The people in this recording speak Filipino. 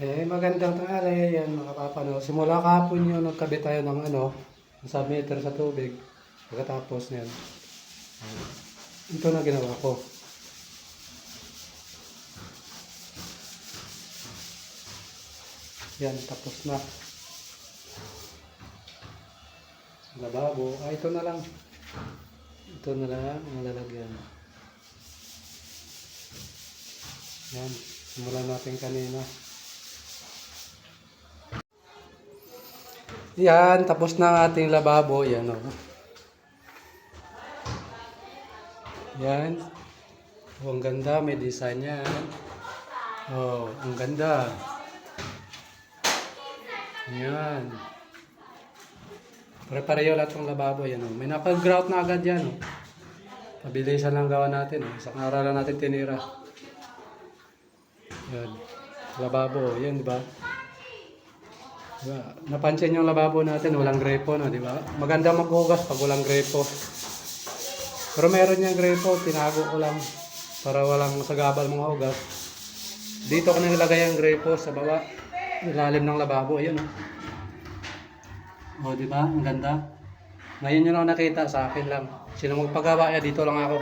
Magandang tanghali yan mga kapano. Simula kahapon yun, nagkabit tayo ng submeter sa tubig. Pagkatapos niyan, ito na ginawa ko. Yan, tapos na. Lababo. Ito na lang. Ito na lang ang lalagyan. Yan, simulan natin kanina. Yan, tapos na ang ating lababo. Yan o. Yan. Oh, ang ganda. May design yan. Oh, ang ganda. Yan. Pare-pareho lahat ng lababo. Yan o. May napag-grout na agad yan o. Pabilisan lang gawa natin. Isang araw lang natin tinira. Yan. Lababo. Yan, di ba? Diba? Napansin yung lababo natin, walang grepo, no, di ba? Maganda maghugas pag walang grepo. Pero meron niyang grepo, tinago ko lang para walang sagabal mga hugas. Dito ko nilagay ang grepo sa baba, ilalim ng lababo, ayun, oh. O, di ba? Ang ganda. Ngayon yun lang nakita, sa akin lang. Sino magpagawa, dito lang ako.